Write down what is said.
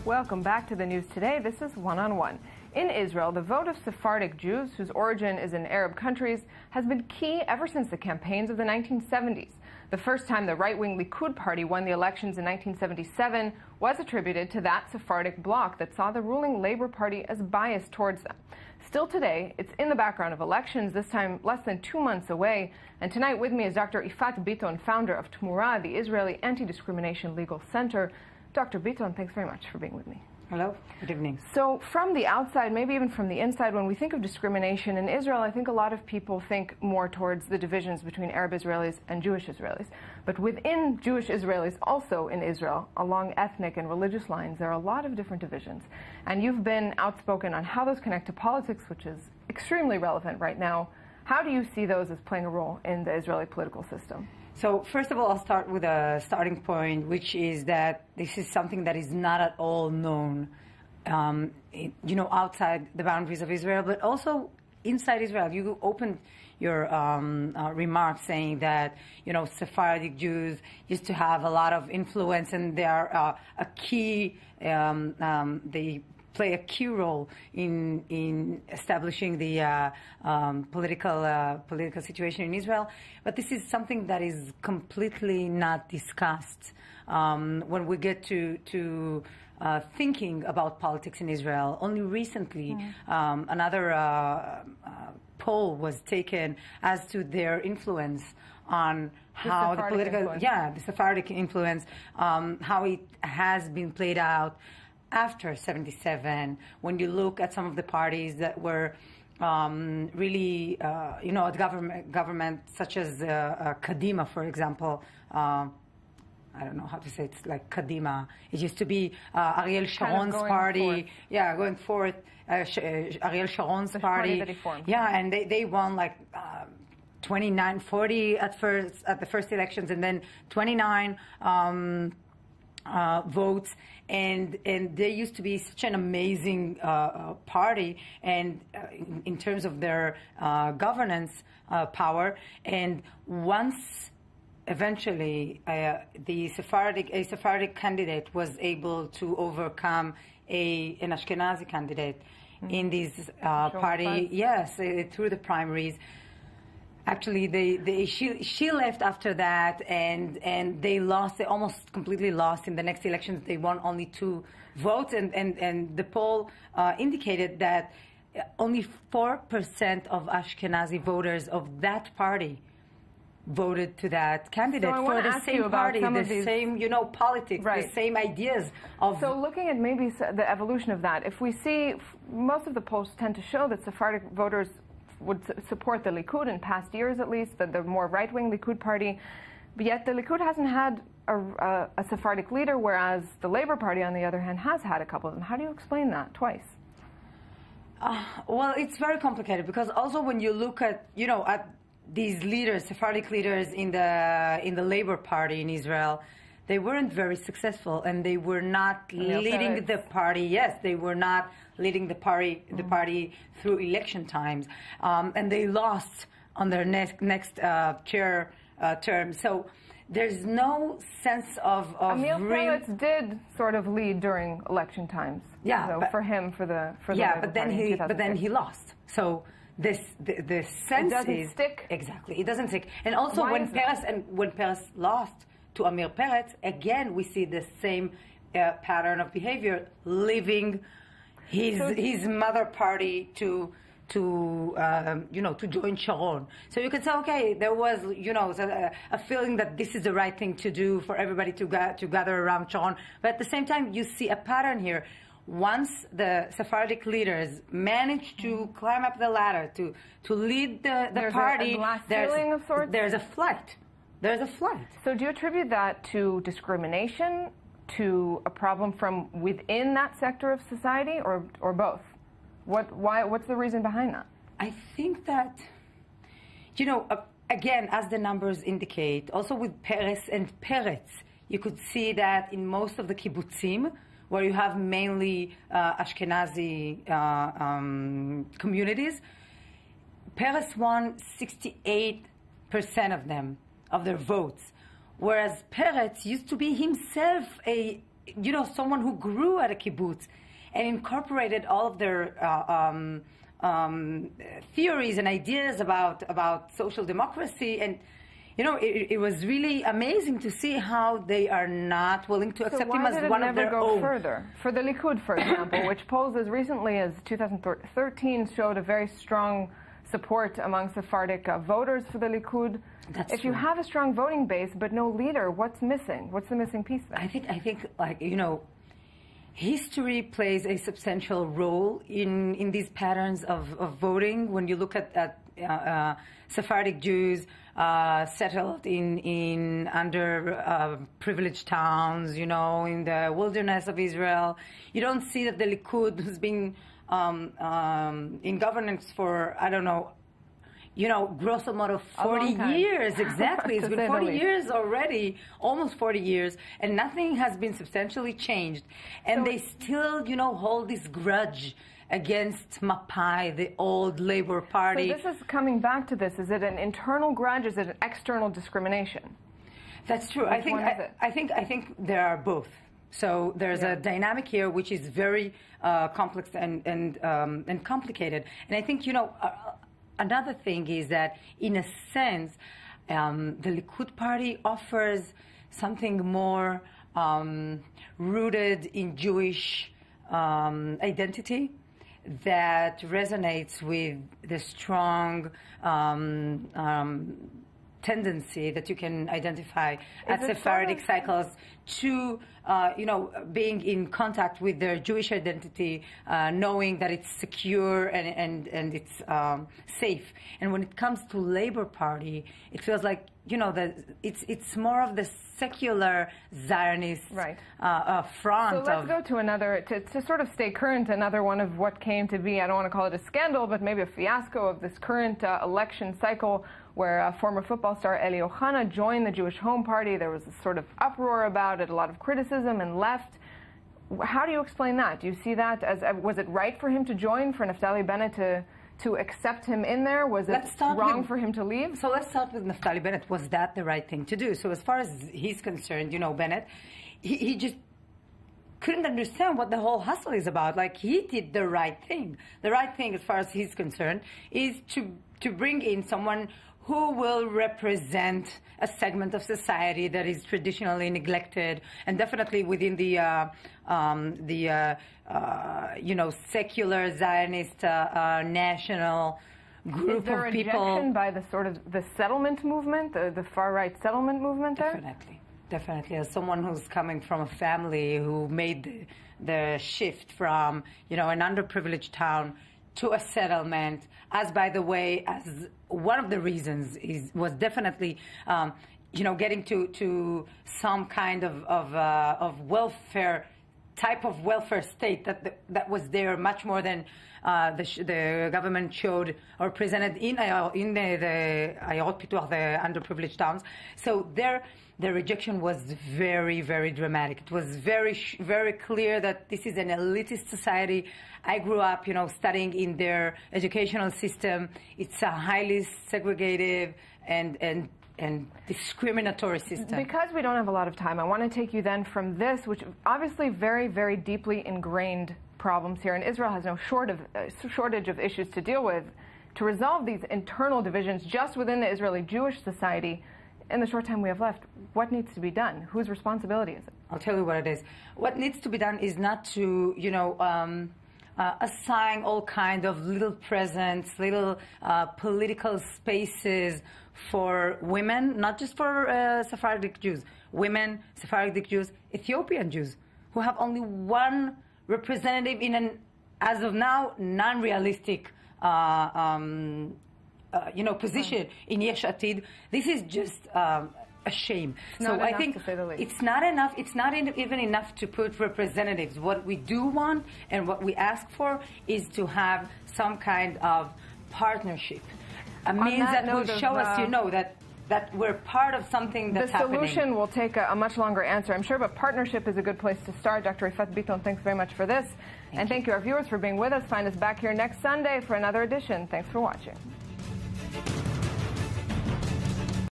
Welcome back to the news today. This is One on One. In Israel, the vote of Sephardic Jews, whose origin is in Arab countries, has been key ever since the campaigns of the 1970s. The first time the right-wing Likud party won the elections in 1977 was attributed to that Sephardic bloc that saw the ruling Labour Party as biased towards them. Still today, it's in the background of elections, this time less than 2 months away. And tonight with me is Dr. Yifat Bitton, founder of Tmura, the Israeli Anti-discrimination Legal Centre. Dr. Bitton, thanks very much for being with me. Hello, good evening. So from the outside, maybe even from the inside, when we think of discrimination in Israel, I think a lot of people think more towards the divisions between Arab Israelis and Jewish Israelis. But within Jewish Israelis, also in Israel, along ethnic and religious lines, there are a lot of different divisions. And you've been outspoken on how those connect to politics, which is extremely relevant right now. How do you see those as playing a role in the Israeli political system? So first of all, I'll start with a starting point, which is that this is something that is not at all known, outside the boundaries of Israel, but also inside Israel. You opened your remarks saying that, Sephardic Jews used to have a lot of influence, and they are a key, they play a key role in establishing the political situation in Israel. But this is something that is completely not discussed when we get to thinking about politics in Israel. Only recently, another poll was taken as to their influence on how the political, the Sephardic influence, how it has been played out after 77, when you look at some of the parties that were really, at government, such as Kadima, for example. I don't know how to say it. It's like Kadima. It used to be Ariel Sharon's party. Yeah, going forth. Ariel Sharon's party. That he formed. Yeah, and they won like 29, 40 at the first elections, and then 29 votes. And they used to be such an amazing party, and in terms of their governance power. And once, eventually, a Sephardic candidate was able to overcome an Ashkenazi candidate in this party, through the primaries. Actually, she left after that, and they lost. They almost completely lost in the next elections. They won only 2 votes, and the poll indicated that only 4% of Ashkenazi voters of that party voted to that candidate for the same party, the same, politics, the same ideas of. So looking at maybe the evolution of that, if we see most of the polls tend to show that Sephardic voters would support the Likud in past years, at least, the more right-wing Likud party. But yet the Likud hasn't had a Sephardic leader, whereas the Labour Party, on the other hand, has had a couple of them. How do you explain that twice? Well, it's very complicated, because also when you look at, at these leaders, Sephardic leaders in the Labour Party in Israel, they weren't very successful, and they were not leading the party. Yes, they were not leading the party through election times, and they lost on their next chair term. So there's no sense of Amir Peretz did sort of lead during election times. Yeah, so for him, for the but then he lost. So the sense it doesn't stick. Exactly, it doesn't stick. And also when Peretz lost to Amir Peretz, again we see the same pattern of behavior, leaving his mother party to join Sharon. So you can say, okay, there was a feeling that this is the right thing to do for everybody to gather around Sharon. But at the same time, you see a pattern here. Once the Sephardic leaders manage to climb up the ladder to lead the party, there's a flight. There's a flight. So do you attribute that to discrimination, to a problem from within that sector of society, or both? What's the reason behind that? I think that, again, as the numbers indicate, also with Peres and Peretz, you could see that in most of the kibbutzim, where you have mainly Ashkenazi communities, Peres won 68% of them, of their votes, whereas Peretz used to be himself a someone who grew at a kibbutz and incorporated all of their theories and ideas about social democracy. And, it was really amazing to see how they are not willing to accept him as one of their own. So why did it never go further? For the Likud, for example, which polls as recently as 2013 showed a very strong support among Sephardic voters for the Likud. If you have a strong voting base but no leader, what's missing? What's the missing piece then? I think history plays a substantial role in these patterns of voting. When you look at Sephardic Jews settled in underprivileged towns, in the wilderness of Israel, you don't see that the Likud has been in governance for, I don't know, grosso modo 40 years. Exactly. It's been 40 years already, almost 40 years, and nothing has been substantially changed. And they still, hold this grudge against Mapai, the old Labor Party. So this is coming back to this. Is it an internal grudge? Is it an external discrimination? That's true. I think there are both. So there's a dynamic here which is very complex and complicated. And I think, another thing is that, in a sense, the Likud party offers something more rooted in Jewish identity that resonates with the strong tendency that you can identify at Sephardic cycles to, being in contact with their Jewish identity, knowing that it's secure and it's safe. And when it comes to Labor Party, it feels like, that it's more of the secular Zionist front. So let's go to another, to sort of stay current, another one of what came to be, I don't want to call it a scandal, but maybe a fiasco of this current election cycle, where former football star Eli Ohana joined the Jewish Home Party. There was a sort of uproar about it, a lot of criticism, and left. How do you explain that? Do you see that as, was it right for him to join, for Naftali Bennett to accept him in there? Was it wrong for him to leave? So let's start with Naftali Bennett. Was that the right thing to do? So as far as he's concerned, Bennett, he just couldn't understand what the whole hustle is about. Like, he did the right thing. The right thing, as far as he's concerned, is to bring in someone who will represent a segment of society that is traditionally neglected, and definitely within the secular Zionist national group of people. Is there rejection by the sort of the settlement movement, the far-right settlement movement there? Definitely. As someone who's coming from a family who made the shift from, an underprivileged town to a settlement, as, by the way, as one of the reasons was definitely, getting to some kind of welfare, type of welfare state that was there much more than the government showed or presented in the Ayarot Pituach, the underprivileged towns. So the rejection was very, very dramatic. It was very, very clear that this is an elitist society. I grew up, studying in their educational system. It's a highly segregative and discriminatory system. Because we don't have a lot of time, I want to take you then from this, which obviously very, very deeply ingrained problems here, and Israel has no shortage of issues to deal with, to resolve these internal divisions just within the Israeli Jewish society. In the short time we have left, what needs to be done? Whose responsibility is it? I'll tell you what it is. What needs to be done is not to, assign all kinds of little presents, little political spaces for women, not just for Sephardic Jews, women, Sephardic Jews, Ethiopian Jews, who have only one representative in an, as of now, non-realistic position in Yesh Atid. This is just a shame. So I think it's not enough. It's not even enough to put representatives. What we do want and what we ask for is to have some kind of partnership. A means that will show us, that we're part of something that's happening. The solution will take a much longer answer, I'm sure, but partnership is a good place to start. Dr. Yifat Bitton, thanks very much for this. Thank you, our viewers, for being with us. Find us back here next Sunday for another edition. Thanks for watching.